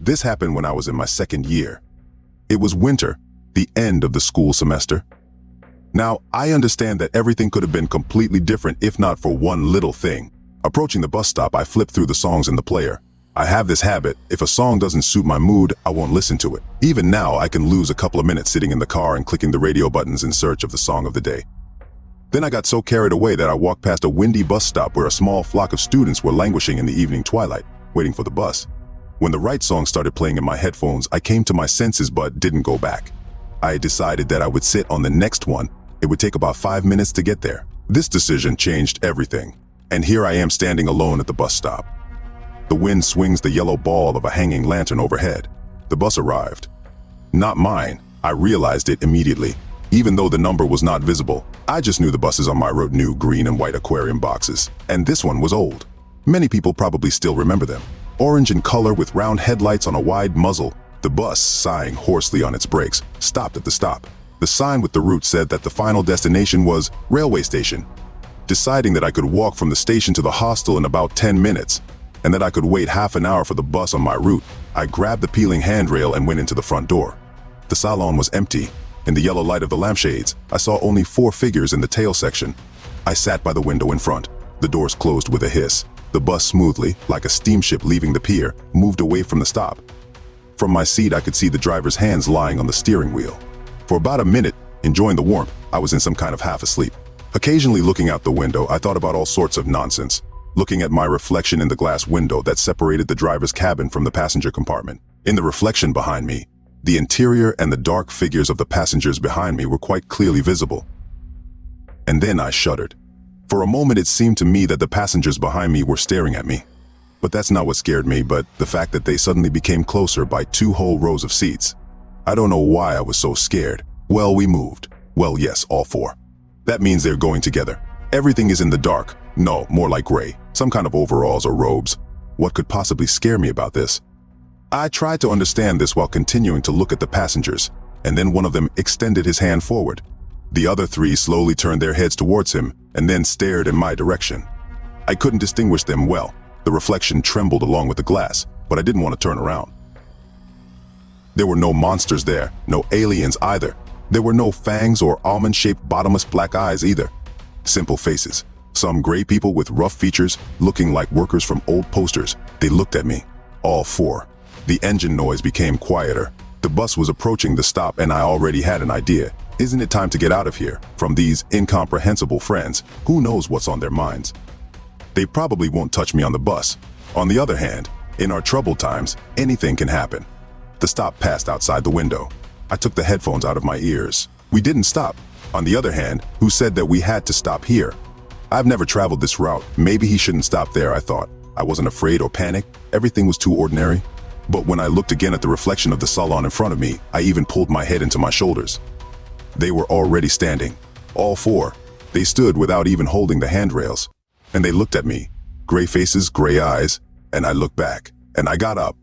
This happened when I was in my second year. It was winter, the end of the school semester. Now, I understand that everything could have been completely different if not for one little thing. Approaching the bus stop, I flip through the songs in the player. I have this habit: if a song doesn't suit my mood, I won't listen to it. Even now, I can lose a couple of minutes sitting in the car and clicking the radio buttons in search of the song of the day. Then I got so carried away that I walked past a windy bus stop where a small flock of students were languishing in the evening twilight, waiting for the bus. When the right song started playing in my headphones, I came to my senses but didn't go back. I had decided that I would sit on the next one. It would take about 5 minutes to get there. This decision changed everything. And here I am standing alone at the bus stop. The wind swings the yellow ball of a hanging lantern overhead. The bus arrived. Not mine. I realized it immediately. Even though the number was not visible, I just knew the buses on my road knew green and white aquarium boxes. And this one was old. Many people probably still remember them. Orange in color with round headlights on a wide muzzle. The bus, sighing hoarsely on its brakes, stopped at the stop. The sign with the route said that the final destination was railway station. Deciding that I could walk from the station to the hostel in about 10 minutes, and that I could wait half an hour for the bus on my route, I grabbed the peeling handrail and went into the front door. The salon was empty. In the yellow light of the lampshades, I saw only 4 figures in the tail section. I sat by the window in front. The doors closed with a hiss. The bus smoothly, like a steamship leaving the pier, moved away from the stop. From my seat, I could see the driver's hands lying on the steering wheel. For about a minute, enjoying the warmth, I was in some kind of half asleep. Occasionally looking out the window, I thought about all sorts of nonsense. Looking at my reflection in the glass window that separated the driver's cabin from the passenger compartment. In the reflection behind me, the interior and the dark figures of the passengers behind me were quite clearly visible. And then I shuddered. For a moment it seemed to me that the passengers behind me were staring at me. But that's not what scared me, but the fact that they suddenly became closer by 2 whole rows of seats. I don't know why I was so scared. Well, we moved. Well, yes, all 4. That means they're going together. Everything is in the dark. No, more like gray. Some kind of overalls or robes. What could possibly scare me about this? I tried to understand this while continuing to look at the passengers, and then one of them extended his hand forward. The other 3 slowly turned their heads towards him and then stared in my direction. I couldn't distinguish them well. The reflection trembled along with the glass, but I didn't want to turn around. There were no monsters there, no aliens either. There were no fangs or almond-shaped bottomless black eyes either. Simple faces. Some gray people with rough features, looking like workers from old posters. They looked at me. All 4. The engine noise became quieter. The bus was approaching the stop and I already had an idea. Isn't it time to get out of here? From these incomprehensible friends, who knows what's on their minds? They probably won't touch me on the bus. On the other hand, in our troubled times, anything can happen. The stop passed outside the window. I took the headphones out of my ears. We didn't stop. On the other hand, who said that we had to stop here? I've never traveled this route. Maybe he shouldn't stop there, I thought. I wasn't afraid or panicked. Everything was too ordinary. But when I looked again at the reflection of the salon in front of me, I even pulled my head into my shoulders. They were already standing. All 4. They stood without even holding the handrails. And they looked at me. Gray faces, gray eyes. And I looked back. And I got up.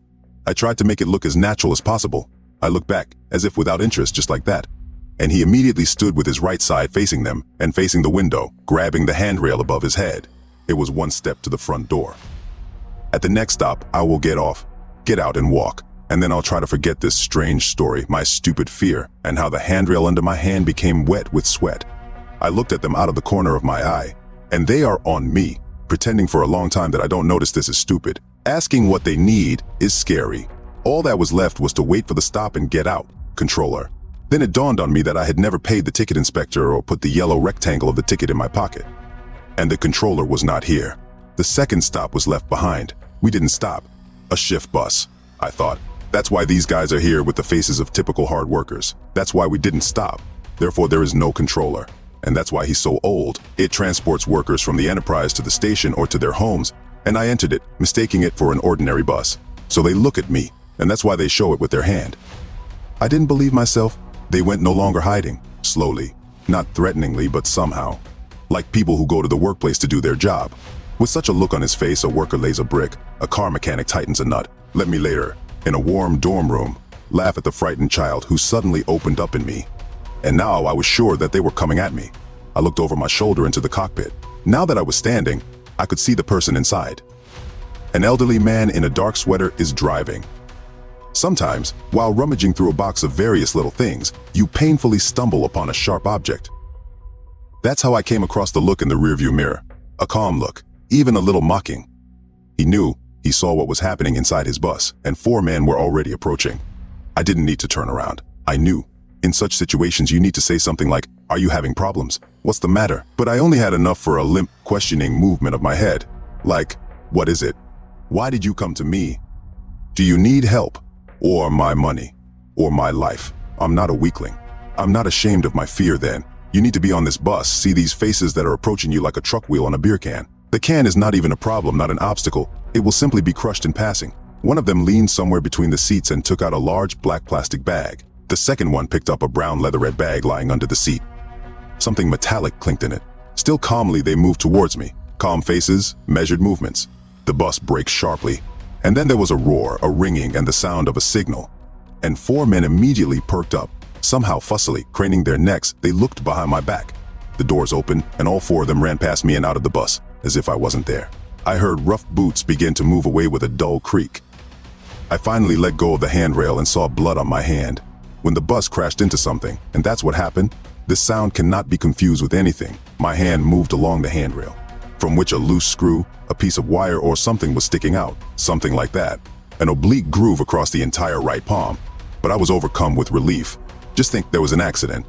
I tried to make it look as natural as possible. I looked back, as if without interest, just like that. And he immediately stood with his right side facing them and facing the window, grabbing the handrail above his head. It was 1 step to the front door. At the next stop, I will get off, get out and walk. And then I'll try to forget this strange story, my stupid fear, and how the handrail under my hand became wet with sweat. I looked at them out of the corner of my eye, and they are on me, pretending for a long time that I don't notice this is stupid. Asking what they need is scary. All that was left was to wait for the stop and get out. Controller. Then it dawned on me that I had never paid the ticket inspector or put the yellow rectangle of the ticket in my pocket. And the controller was not here. The second stop was left behind. We didn't stop. A shift bus, I thought. That's why these guys are here with the faces of typical hard workers. That's why we didn't stop. Therefore, there is no controller. And that's why he's so old. It transports workers from the Enterprise to the station or to their homes. And I entered it, mistaking it for an ordinary bus. So they look at me, and that's why they show it with their hand. I didn't believe myself. They went no longer hiding, slowly, not threateningly, but somehow. Like people who go to the workplace to do their job. With such a look on his face, a worker lays a brick, a car mechanic tightens a nut. Let me later, in a warm dorm room, laugh at the frightened child who suddenly opened up in me. And now I was sure that they were coming at me. I looked over my shoulder into the cockpit. Now that I was standing, I could see the person inside. An elderly man in a dark sweater is driving. Sometimes, while rummaging through a box of various little things, you painfully stumble upon a sharp object. That's how I came across the look in the rearview mirror. A calm look, even a little mocking. He saw what was happening inside his bus, and 4 men were already approaching. I didn't need to turn around. I knew. In such situations, you need to say something like, "Are you having problems? What's the matter?" But I only had enough for a limp, questioning movement of my head. Like, "What is it? Why did you come to me? Do you need help? Or my money? Or my life? I'm not a weakling. I'm not ashamed of my fear then. You need to be on this bus, see these faces that are approaching you like a truck wheel on a beer can. The can is not even a problem, not an obstacle. It will simply be crushed in passing." One of them leaned somewhere between the seats and took out a large black plastic bag. The second one picked up a brown leatherette bag lying under the seat. Something metallic clinked in it. Still calmly, they moved towards me. Calm faces, measured movements. The bus braked sharply. And then there was a roar, a ringing, and the sound of a signal. And 4 men immediately perked up. Somehow fussily, craning their necks, they looked behind my back. The doors opened, and all 4 of them ran past me and out of the bus, as if I wasn't there. I heard rough boots begin to move away with a dull creak. I finally let go of the handrail and saw blood on my hand. When the bus crashed into something, and that's what happened, this sound cannot be confused with anything. My hand moved along the handrail, from which a loose screw, a piece of wire, or something was sticking out. Something like that. An oblique groove across the entire right palm. But I was overcome with relief. Just think there was an accident.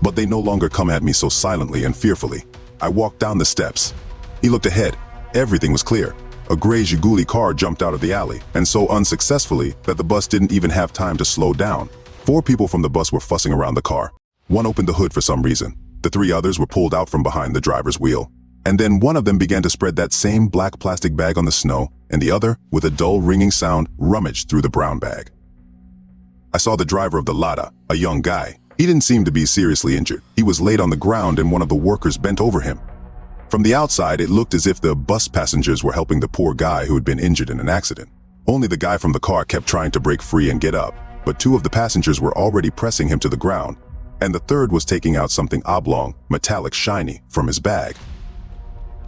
But they no longer come at me so silently and fearfully. I walked down the steps. He looked ahead. Everything was clear. A gray Zhiguli car jumped out of the alley, and so unsuccessfully that the bus didn't even have time to slow down. 4 people from the bus were fussing around the car. One opened the hood for some reason. The 3 others were pulled out from behind the driver's wheel. And then one of them began to spread that same black plastic bag on the snow, and the other, with a dull ringing sound, rummaged through the brown bag. I saw the driver of the Lada, a young guy. He didn't seem to be seriously injured. He was laid on the ground and one of the workers bent over him. From the outside, it looked as if the bus passengers were helping the poor guy who had been injured in an accident. Only the guy from the car kept trying to break free and get up, but 2 of the passengers were already pressing him to the ground, and the third was taking out something oblong, metallic, shiny, from his bag.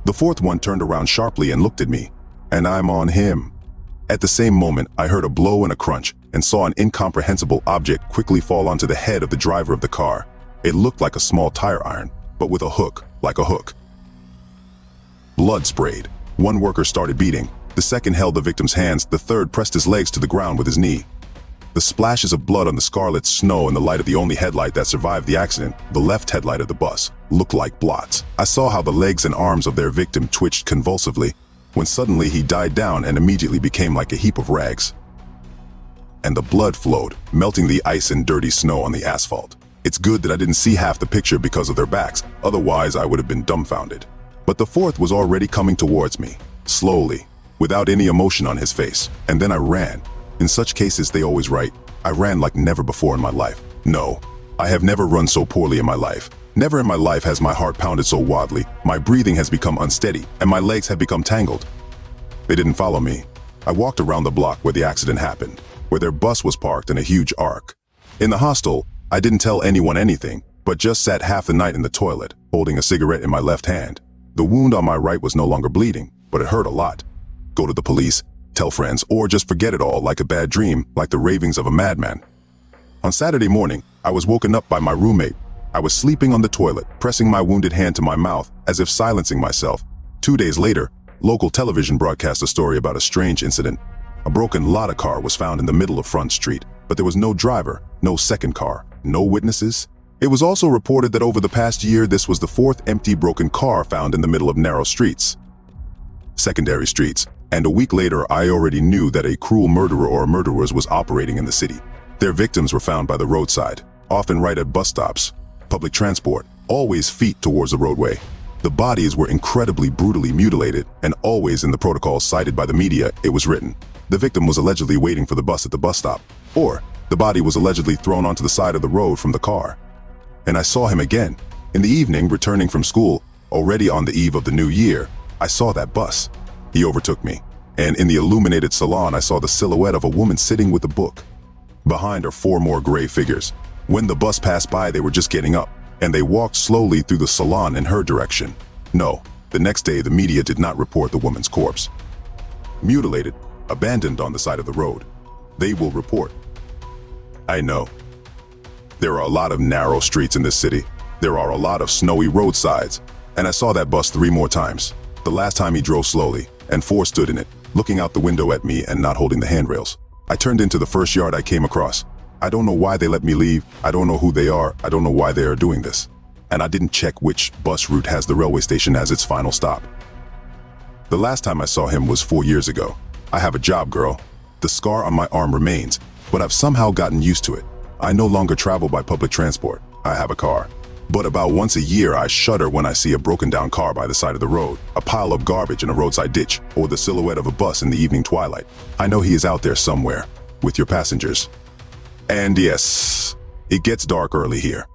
The 4th one turned around sharply and looked at me, and I'm on him. At the same moment, I heard a blow and a crunch, and saw an incomprehensible object quickly fall onto the head of the driver of the car. It looked like a small tire iron, but with a hook, like a hook. Blood sprayed. One worker started beating. The second held the victim's hands. The third pressed his legs to the ground with his knee. The splashes of blood on the scarlet snow in the light of the only headlight that survived the accident, the left headlight of the bus, looked like blots. I saw how the legs and arms of their victim twitched convulsively, when suddenly he died down and immediately became like a heap of rags. And the blood flowed, melting the ice and dirty snow on the asphalt. It's good that I didn't see half the picture because of their backs, otherwise I would have been dumbfounded. But the 4th was already coming towards me, slowly, without any emotion on his face, and then I ran. In such cases, they always write, I ran like never before in my life. No, I have never run so poorly in my life. Never in my life has my heart pounded so wildly, my breathing has become unsteady, and my legs have become tangled. They didn't follow me. I walked around the block where the accident happened, where their bus was parked in a huge arc. In the hostel, I didn't tell anyone anything, but just sat half the night in the toilet, holding a cigarette in my left hand. The wound on my right was no longer bleeding, but it hurt a lot. Go to the police, tell friends, or just forget it all like a bad dream, like the ravings of a madman. On Saturday morning, I was woken up by my roommate. I was sleeping on the toilet, pressing my wounded hand to my mouth, as if silencing myself. 2 days later, local television broadcast a story about a strange incident. A broken Lada car was found in the middle of Front Street, but there was no driver, no second car, no witnesses. It was also reported that over the past year, this was the 4th empty broken car found in the middle of narrow streets, secondary streets, and a week later I already knew that a cruel murderer or murderers was operating in the city. Their victims were found by the roadside, often right at bus stops, public transport, always feet towards the roadway. The bodies were incredibly brutally mutilated, and always in the protocols cited by the media, it was written, the victim was allegedly waiting for the bus at the bus stop, or the body was allegedly thrown onto the side of the road from the car. And I saw him again. In the evening, returning from school, already on the eve of the new year, I saw that bus. He overtook me, and in the illuminated salon I saw the silhouette of a woman sitting with a book. Behind are 4 more gray figures. When the bus passed by, they were just getting up, and they walked slowly through the salon in her direction. No, the next day the media did not report the woman's corpse. Mutilated, abandoned on the side of the road. they will report. I know. There are a lot of narrow streets in this city. There are a lot of snowy roadsides. And I saw that bus 3 more times. The last time he drove slowly, and 4 stood in it, looking out the window at me and not holding the handrails. I turned into the first yard I came across. I don't know why they let me leave. I don't know who they are. I don't know why they are doing this. And I didn't check which bus route has the railway station as its final stop. The last time I saw him was 4 years ago. I have a job, girl. The scar on my arm remains, but I've somehow gotten used to it. I no longer travel by public transport. I have a car. But about once a year, I shudder when I see a broken down car by the side of the road, a pile of garbage in a roadside ditch, or the silhouette of a bus in the evening twilight. I know he is out there somewhere, with your passengers. And yes, it gets dark early here.